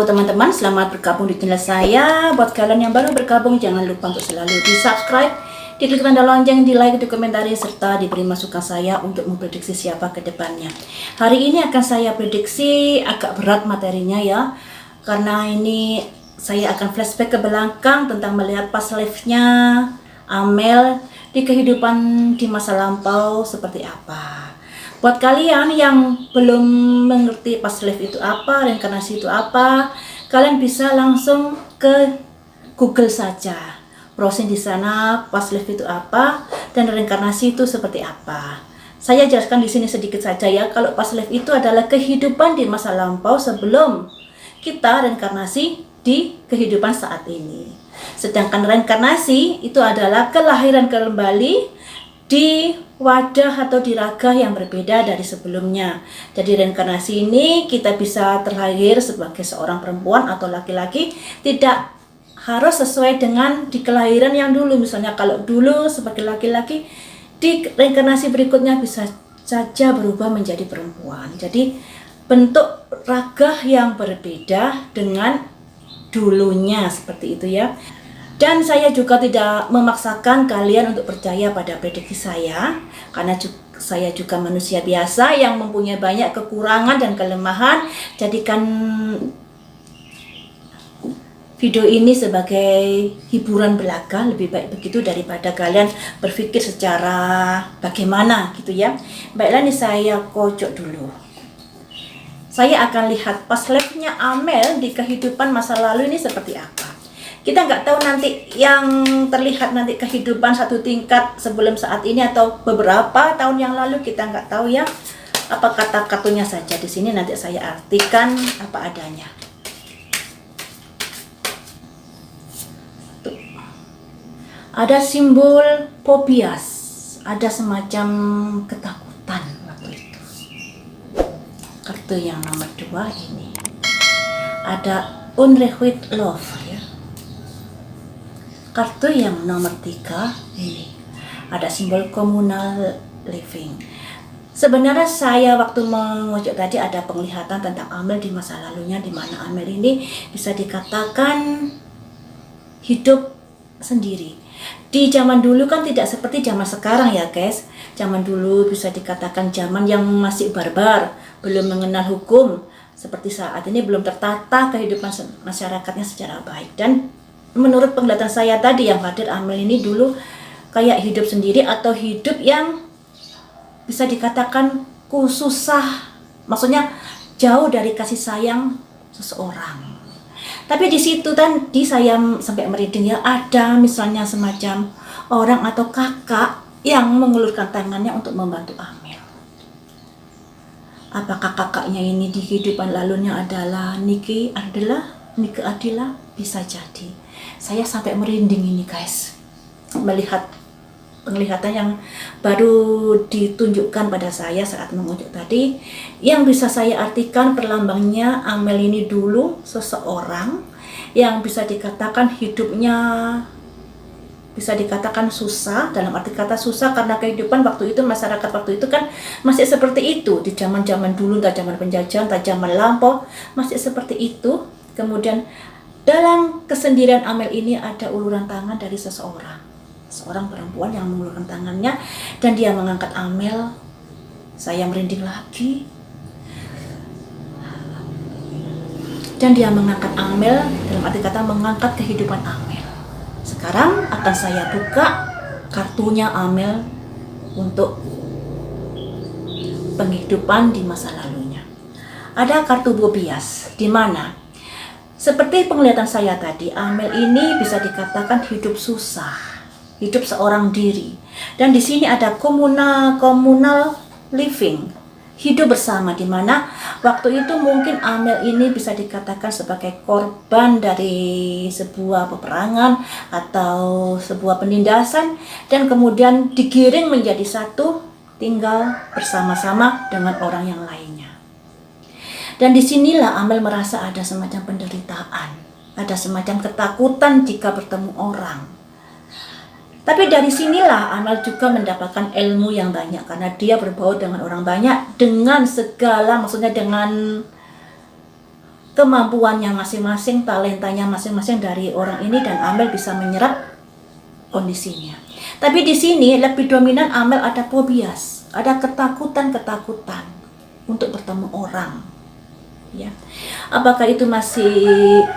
Halo teman-teman, selamat bergabung di channel saya. Buat kalian yang baru bergabung, jangan lupa untuk selalu di subscribe, diklik tanda lonceng, di like, di komentari, serta diberi masukan saya untuk memprediksi siapa ke depannya. Hari ini akan saya prediksi agak berat materinya ya, karena ini saya akan flashback ke belakang tentang melihat past life-nya Amel di kehidupan di masa lampau seperti apa. Buat kalian yang belum mengerti past life itu apa, reinkarnasi itu apa, kalian bisa langsung ke Google saja, browsing di sana past life itu apa dan reinkarnasi itu seperti apa. Saya jelaskan di sini sedikit saja ya. Kalau past life itu adalah kehidupan di masa lampau sebelum kita reinkarnasi di kehidupan saat ini. Sedangkan reinkarnasi itu adalah kelahiran kembali di wadah atau di raga yang berbeda dari sebelumnya. Jadi reinkarnasi ini kita bisa terlahir sebagai seorang perempuan atau laki-laki, tidak harus sesuai dengan di kelahiran yang dulu. Misalnya kalau dulu sebagai laki-laki, di reinkarnasi berikutnya bisa saja berubah menjadi perempuan. Jadi bentuk raga yang berbeda dengan dulunya, seperti itu ya. Dan saya juga tidak memaksakan kalian untuk percaya pada prediksi saya, karena saya juga manusia biasa yang mempunyai banyak kekurangan dan kelemahan. Jadikan video ini sebagai hiburan belaka, lebih baik begitu daripada kalian berpikir secara bagaimana gitu ya. Baiklah, nih saya kocok dulu. Saya akan lihat past life-nya Amel di kehidupan masa lalu ini seperti apa. Kita nggak tahu nanti yang terlihat nanti kehidupan satu tingkat sebelum saat ini atau beberapa tahun yang lalu, kita nggak tahu ya. Apa kata-katanya saja di sini, nanti saya artikan apa adanya. Tuh. Ada simbol Phobias, ada semacam ketakutan waktu itu. Kartu yang nomor 2 ini ada Unrequited Love ya. Kartu yang nomor 3 ini ada simbol communal living. Sebenarnya saya waktu mengucap tadi ada penglihatan tentang Amel di masa lalunya, di mana Amel ini bisa dikatakan hidup sendiri. Di zaman dulu kan tidak seperti zaman sekarang ya guys. Zaman dulu bisa dikatakan zaman yang masih barbar, belum mengenal hukum. Seperti saat ini belum tertata kehidupan masyarakatnya secara baik. Dan menurut penglihatan saya tadi yang hadir, Amel ini dulu kayak hidup sendiri atau hidup yang bisa dikatakan susah, maksudnya jauh dari kasih sayang seseorang. Tapi di situ tadi saya sampai merinding ya, ada misalnya semacam orang atau kakak yang mengulurkan tangannya untuk membantu Amel. Apakah kakaknya ini di kehidupan lalunya adalah Niki Adila? Bisa jadi. Saya sampai merinding ini guys, melihat penglihatan yang baru ditunjukkan pada saya saat mengucap tadi, yang bisa saya artikan perlambangnya Amel ini dulu seseorang yang bisa dikatakan hidupnya bisa dikatakan susah, dalam arti kata susah karena kehidupan waktu itu, masyarakat waktu itu kan masih seperti itu. Di zaman-zaman dulu, entah zaman penjajahan, entah zaman lampau, masih seperti itu. Kemudian dalam kesendirian Amel ini ada uluran tangan dari seorang perempuan yang mengulurkan tangannya dan dia mengangkat Amel. Saya merinding lagi. Dan dia mengangkat Amel, dalam arti kata mengangkat kehidupan Amel. Sekarang akan saya buka kartunya Amel untuk penghidupan di masa lalunya. Ada kartu Phobias, di mana seperti penglihatan saya tadi, Amel ini bisa dikatakan hidup susah, hidup seorang diri. Dan di sini ada communal living, hidup bersama, di mana waktu itu mungkin Amel ini bisa dikatakan sebagai korban dari sebuah peperangan atau sebuah penindasan, dan kemudian digiring menjadi satu, tinggal bersama-sama dengan orang yang lainnya. Dan disinilah Amel merasa ada semacam penderitaan, ada semacam ketakutan jika bertemu orang. Tapi dari sinilah Amel juga mendapatkan ilmu yang banyak, karena dia berbaur dengan orang banyak, dengan segala, maksudnya dengan kemampuannya masing-masing, talentanya masing-masing dari orang ini, dan Amel bisa menyerap kondisinya. Tapi di sini lebih dominan Amel ada fobias, ada ketakutan untuk bertemu orang. Ya, apakah itu masih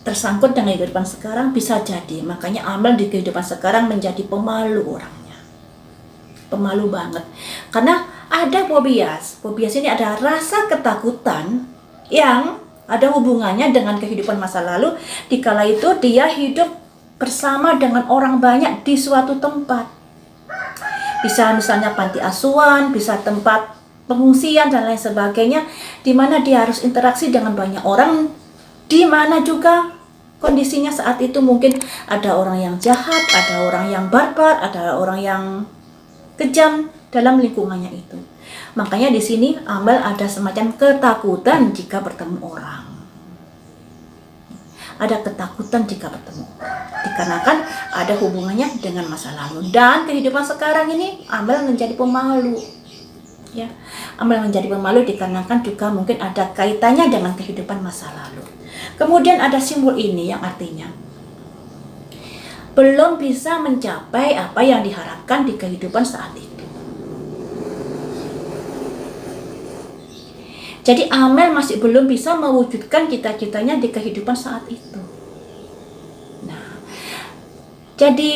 tersangkut dengan kehidupan sekarang? Bisa jadi. Makanya Amel di kehidupan sekarang menjadi pemalu orangnya, pemalu banget. Karena ada fobias. Fobias ini ada rasa ketakutan yang ada hubungannya dengan kehidupan masa lalu. Dikala itu dia hidup bersama dengan orang banyak di suatu tempat. Bisa misalnya panti asuhan, bisa tempat pengungsian dan lain sebagainya, di mana dia harus interaksi dengan banyak orang, di mana juga kondisinya saat itu mungkin ada orang yang jahat, ada orang yang barbar, ada orang yang kejam dalam lingkungannya itu. Makanya di sini Amel ada semacam ketakutan jika bertemu orang. Ada ketakutan jika bertemu orang, dikarenakan ada hubungannya dengan masa lalu. Dan kehidupan sekarang ini Amel menjadi pemalu. Ya, Amel menjadi pemalu dikarenakan juga mungkin ada kaitannya dengan kehidupan masa lalu. Kemudian ada simbol ini yang artinya belum bisa mencapai apa yang diharapkan di kehidupan saat itu. Jadi Amel masih belum bisa mewujudkan cita-citanya di kehidupan saat itu. Nah, jadi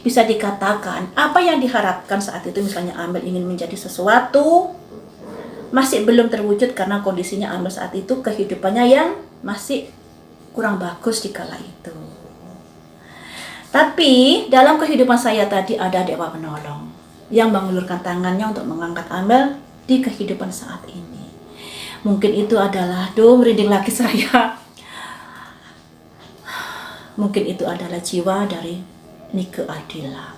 bisa dikatakan apa yang diharapkan saat itu, misalnya Amel ingin menjadi sesuatu, masih belum terwujud karena kondisinya Amel saat itu kehidupannya yang masih kurang bagus di kala itu. Tapi dalam kehidupan saya tadi ada Dewa Penolong yang mengulurkan tangannya untuk mengangkat Amel di kehidupan saat ini. Mungkin itu adalah, merinding lagi saya. Mungkin itu adalah jiwa dari Nike Ardila.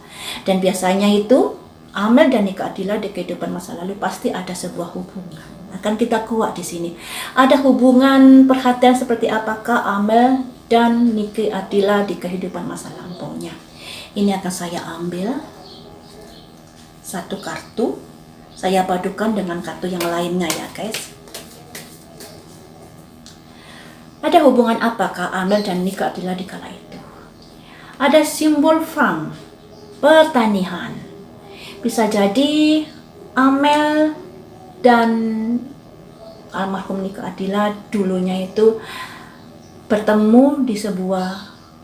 Dan biasanya itu Amel dan Nike Ardila di kehidupan masa lalu pasti ada sebuah hubungan. Akan kita kuat di sini. Ada hubungan perhatian seperti apakah Amel dan Nike Ardila di kehidupan masa lampaunya. Ini akan saya ambil satu kartu, saya padukan dengan kartu yang lainnya ya guys. Ada hubungan apakah Amel dan Nike Ardila di kala itu? Ada simbol farm, pertanian. Bisa jadi Amel dan almarhum Nike Ardila dulunya itu bertemu di sebuah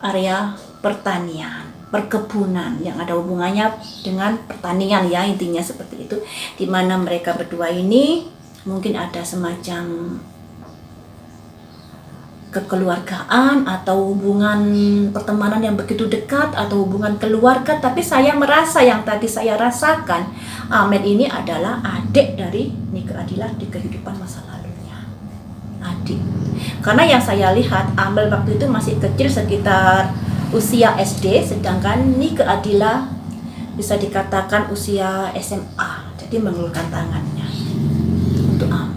area pertanian, perkebunan yang ada hubungannya dengan pertanian ya, intinya seperti itu. Di mana mereka berdua ini mungkin ada semacam kekeluargaan atau hubungan pertemanan yang begitu dekat atau hubungan keluarga. Tapi saya merasa yang tadi saya rasakan, Amel ini adalah adik dari Nike Ardila di kehidupan masa lalunya. Adik. Karena yang saya lihat Amel waktu itu masih kecil, sekitar usia SD, sedangkan Nike Ardila bisa dikatakan usia SMA. Jadi mengulurkan tangannya untuk Amel.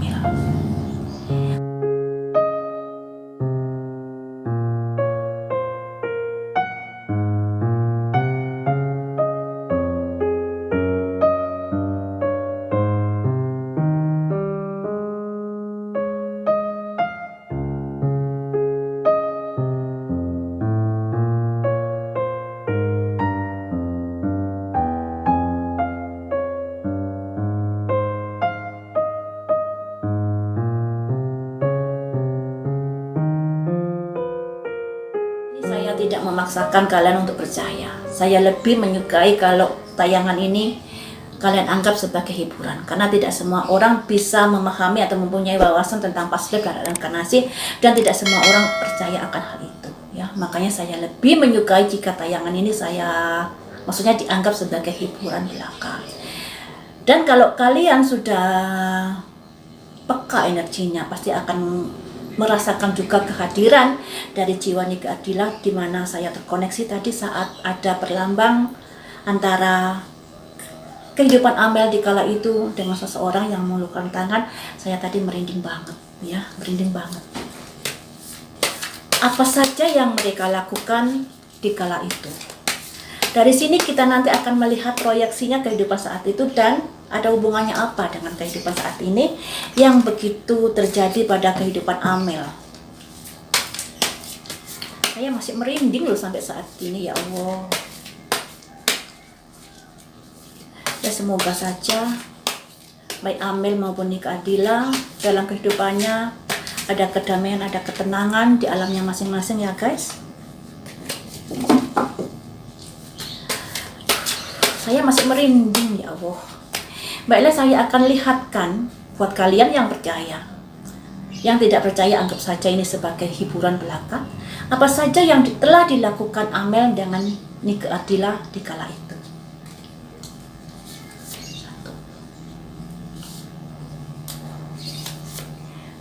Saya tidak memaksakan kalian untuk percaya. Saya lebih menyukai kalau tayangan ini kalian anggap sebagai hiburan. Karena tidak semua orang bisa memahami atau mempunyai wawasan tentang pasti dan reinkarnasi, dan tidak semua orang percaya akan hal itu. Ya, makanya saya lebih menyukai jika tayangan ini maksudnya dianggap sebagai hiburan belaka. Dan kalau kalian sudah peka energinya, pasti akan merasakan juga kehadiran dari jiwa Nike Ardila, di mana saya terkoneksi tadi saat ada perlambang antara kehidupan Amel di kala itu dengan seseorang yang mengulurkan tangan. Saya tadi merinding banget ya, merinding banget. Apa saja yang mereka lakukan di kala itu. Dari sini kita nanti akan melihat proyeksinya kehidupan saat itu dan Ada hubungannya apa dengan kehidupan saat ini yang begitu terjadi pada kehidupan Amel? Saya masih merinding loh sampai saat ini, ya Allah. Ya semoga saja baik Amel maupun Nike Ardila dalam kehidupannya ada kedamaian, ada ketenangan di alamnya masing-masing ya guys. Saya masih merinding, ya Allah. Baiklah, saya akan lihatkan buat kalian yang percaya. Yang tidak percaya anggap saja ini sebagai hiburan belaka. Apa saja yang telah dilakukan Amel dengan Nike Ardila di kala itu.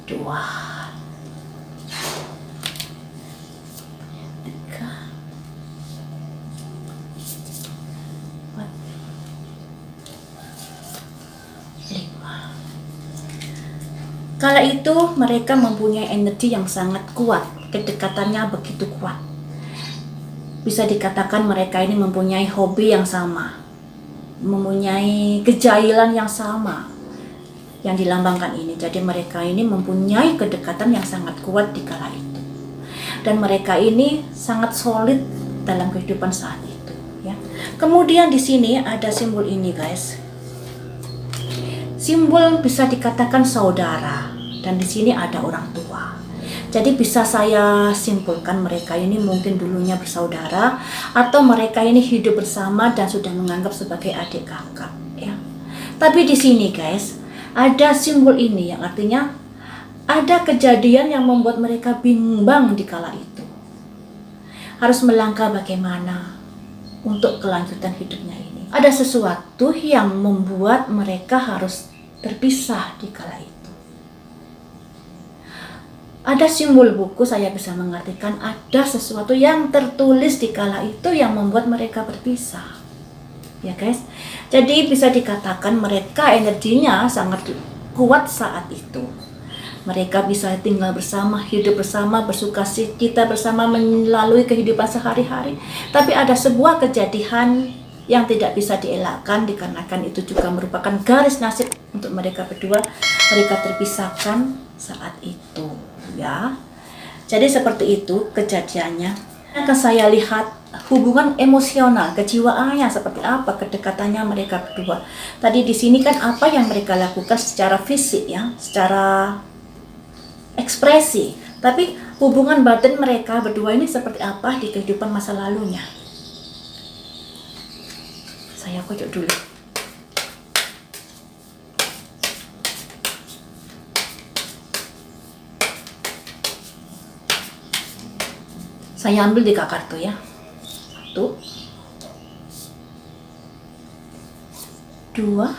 1, 2, 3, 4, 5, 6. Kala itu mereka mempunyai energi yang sangat kuat, kedekatannya begitu kuat. Bisa dikatakan mereka ini mempunyai hobi yang sama, mempunyai kejailan yang sama yang dilambangkan ini. Jadi mereka ini mempunyai kedekatan yang sangat kuat di kala itu. Dan mereka ini sangat solid dalam kehidupan saat itu, ya. Kemudian di sini ada simbol ini, guys. Simbol bisa dikatakan saudara, dan di sini ada orang tua. Jadi bisa saya simpulkan mereka ini mungkin dulunya bersaudara atau mereka ini hidup bersama dan sudah menganggap sebagai adik kakak, ya. Tapi di sini, guys, ada simbol ini yang artinya ada kejadian yang membuat mereka bimbang di kala itu. Harus melangkah bagaimana untuk kelanjutan hidupnya ini. Ada sesuatu yang membuat mereka harus terpisah di kala itu. Ada simbol buku, saya bisa mengartikan ada sesuatu yang tertulis di kala itu yang membuat mereka berpisah. Ya guys, jadi bisa dikatakan mereka energinya sangat kuat saat itu. Mereka bisa tinggal bersama, hidup bersama, bersukacita bersama, melalui kehidupan sehari-hari. Tapi ada sebuah kejadian yang tidak bisa dielakkan dikarenakan itu juga merupakan garis nasib untuk mereka berdua. Mereka terpisahkan saat itu, ya. Jadi seperti itu kejadiannya. Akan saya lihat hubungan emosional, kejiwaannya seperti apa, kedekatannya mereka berdua. Tadi di sini kan apa yang mereka lakukan secara fisik, ya, secara ekspresi. Tapi hubungan batin mereka berdua ini seperti apa di kehidupan masa lalunya. Saya kocok dulu. Saya ambil 3 kartu ya. 1, 2,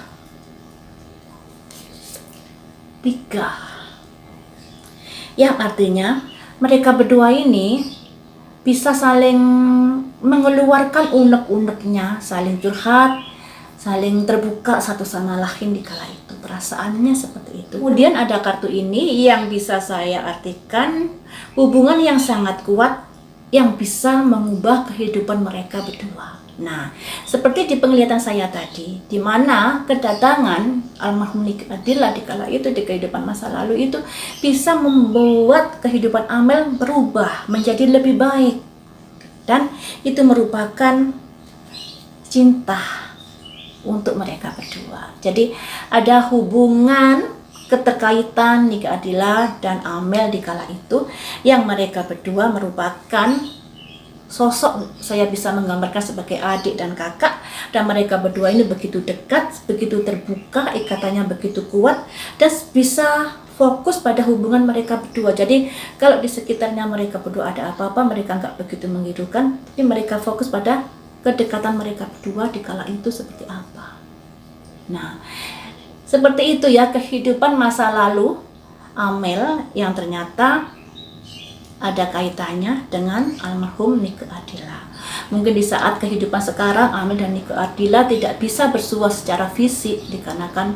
3. Yang artinya mereka berdua ini bisa saling mengeluarkan unek-uneknya, saling curhat, saling terbuka satu sama lain di kala itu. Perasaannya seperti itu. Kemudian ada kartu ini yang bisa saya artikan hubungan yang sangat kuat yang bisa mengubah kehidupan mereka berdua. Nah, seperti di penglihatan saya tadi, di mana kedatangan almarhum Nike Ardila di kala itu di kehidupan masa lalu itu bisa membuat kehidupan Amel berubah menjadi lebih baik. Dan itu merupakan cinta untuk mereka berdua. Jadi ada hubungan keterkaitan Nike Ardila dan Amel di kala itu yang mereka berdua merupakan sosok, saya bisa menggambarkan sebagai adik dan kakak, dan mereka berdua ini begitu dekat, begitu terbuka, ikatannya begitu kuat dan bisa fokus pada hubungan mereka berdua. Jadi kalau di sekitarnya mereka berdua ada apa-apa, mereka nggak begitu menghiraukan, tapi mereka fokus pada kedekatan mereka berdua di kala itu seperti apa. Nah, seperti itu ya kehidupan masa lalu Amel yang ternyata ada kaitannya dengan almarhum Nike Ardila. Mungkin di saat kehidupan sekarang Amel dan Nike Ardila tidak bisa bersua secara fisik dikarenakan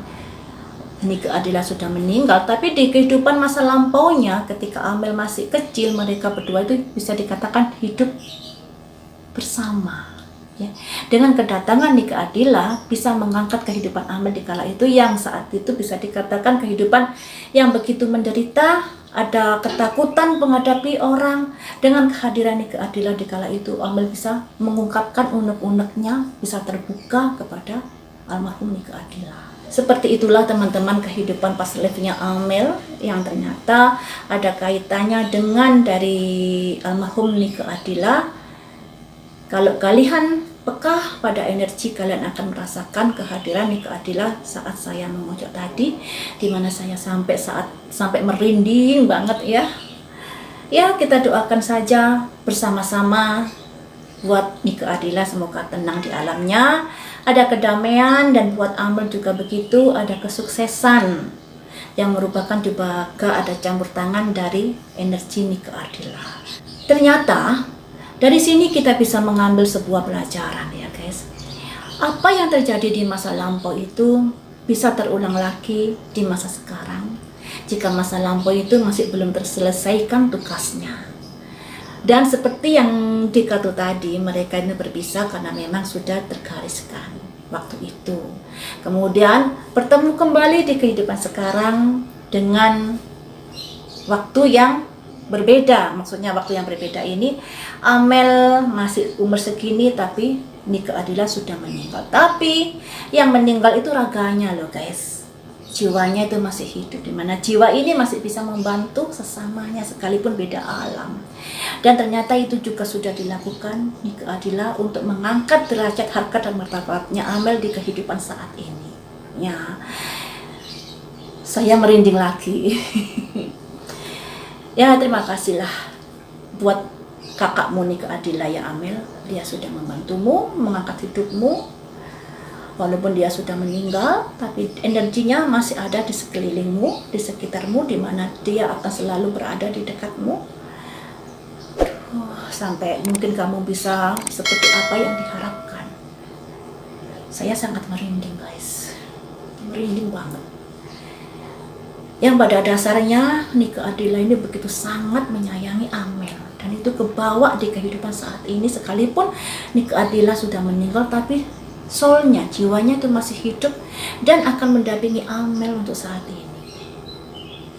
Nike Ardila sudah meninggal, tapi di kehidupan masa lampaunya ketika Amel masih kecil mereka berdua itu bisa dikatakan hidup bersama. Ya. Dengan kedatangan Nike Adila bisa mengangkat kehidupan Amel di kala itu yang saat itu bisa dikatakan kehidupan yang begitu menderita, ada ketakutan menghadapi orang. Dengan kehadiran Nike Adila di kala itu Amel bisa mengungkapkan unek-uneknya, bisa terbuka kepada almarhum Nike Adila. Seperti itulah teman-teman kehidupan past life-nya Amel yang ternyata ada kaitannya dengan dari almarhum Nike Adila. Kalau kalian peka pada energi, kalian akan merasakan kehadiran Nike Adila saat saya memojok tadi, di mana saya sampai merinding banget ya. Ya, kita doakan saja bersama-sama buat Nike Adila, semoga tenang di alamnya, ada kedamaian, dan buat Amel juga begitu, ada kesuksesan yang merupakan juga ada campur tangan dari energi Nike Adila. Ternyata dari sini kita bisa mengambil sebuah pelajaran ya guys. Apa yang terjadi di masa lampau itu bisa terulang lagi di masa sekarang jika masa lampau itu masih belum terselesaikan tugasnya. Dan seperti yang dikatakan tadi, mereka ini berpisah karena memang sudah tergariskan waktu itu. Kemudian bertemu kembali di kehidupan sekarang dengan waktu yang berbeda. Maksudnya waktu yang berbeda ini Amel masih umur segini tapi Nike Adila sudah meninggal. Tapi yang meninggal itu raganya loh guys, jiwanya itu masih hidup, dimana jiwa ini masih bisa membantu sesamanya sekalipun beda alam. Dan ternyata itu juga sudah dilakukan Nike Adila untuk mengangkat derajat harkat dan martabatnya Amel di kehidupan saat ini ya. Saya merinding lagi. Ya, terima kasihlah buat kakakmu Nike Adila ya Amel. Dia sudah membantumu, mengangkat hidupmu. Walaupun dia sudah meninggal, tapi energinya masih ada di sekelilingmu, di sekitarmu, di mana dia akan selalu berada di dekatmu. Sampai mungkin kamu bisa seperti apa yang diharapkan. Saya sangat merinding guys. Merinding banget. Yang pada dasarnya Nike Adila ini begitu sangat menyayangi Amel, dan itu kebawa di kehidupan saat ini. Sekalipun Nike Adila sudah meninggal, tapi soulnya, jiwanya itu masih hidup dan akan mendampingi Amel untuk saat ini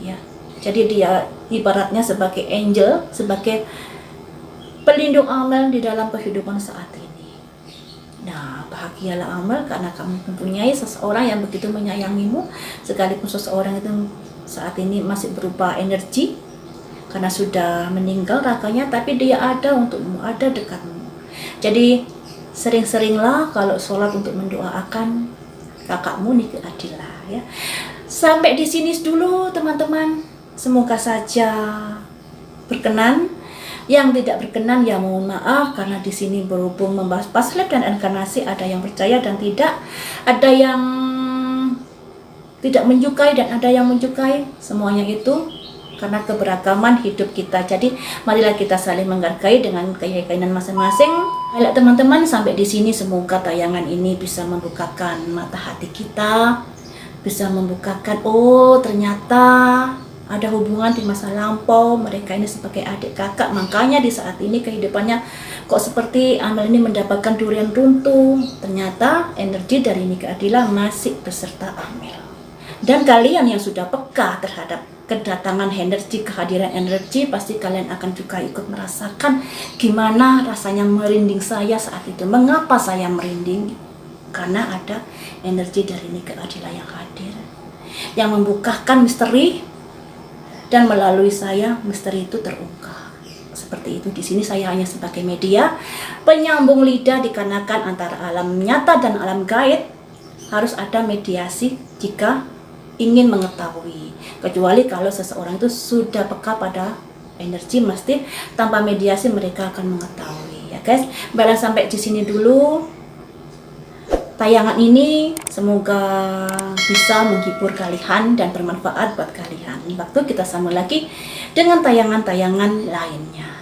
ya. Jadi dia ibaratnya sebagai angel, sebagai pelindung Amel di dalam kehidupan saat ini. Nah, bahagialah Amel karena kamu mempunyai seseorang yang begitu menyayangimu, sekalipun seseorang itu saat ini masih berupa energi karena sudah meninggal raganya, tapi dia ada untukmu, ada dekatmu. Jadi sering-seringlah kalau sholat untuk mendoakan kakakmu Nike Adila ya. Sampai di sini dulu teman-teman. Semoga saja berkenan. Yang tidak berkenan ya mohon maaf, karena di sini berhubung membahas past life dan inkarnasi, ada yang percaya dan tidak, ada yang tidak menyukai dan ada yang menyukai. Semuanya itu karena keberagaman hidup kita. Jadi marilah kita saling menghargai dengan keyakinan masing-masing. Baiklah teman-teman, sampai di sini semoga tayangan ini bisa membukakan mata hati kita, bisa membukakan oh ternyata ada hubungan di masa lampau, mereka ini sebagai adik kakak, makanya di saat ini kehidupannya kok seperti Amel ini mendapatkan durian runtuh. Ternyata energi dari Nike Adila masih beserta Amel. Dan kalian yang sudah peka terhadap kedatangan energi, kehadiran energi, pasti kalian akan juga ikut merasakan gimana rasanya merinding saya saat itu. Mengapa saya merinding? Karena ada energi dari Nike Adila yang hadir, yang membukakan misteri, dan melalui saya misteri itu terungkap. Seperti itu. Di sini saya hanya sebagai media penyambung lidah, dikarenakan antara alam nyata dan alam gaib harus ada mediasi jika ingin mengetahui. Kecuali kalau seseorang itu sudah peka pada energi, mesti tanpa mediasi mereka akan mengetahui ya guys. Baiklah, sampai di sini dulu tayangan ini, semoga bisa menghibur kalian dan bermanfaat buat kalian. Waktu kita sambung lagi dengan tayangan-tayangan lainnya.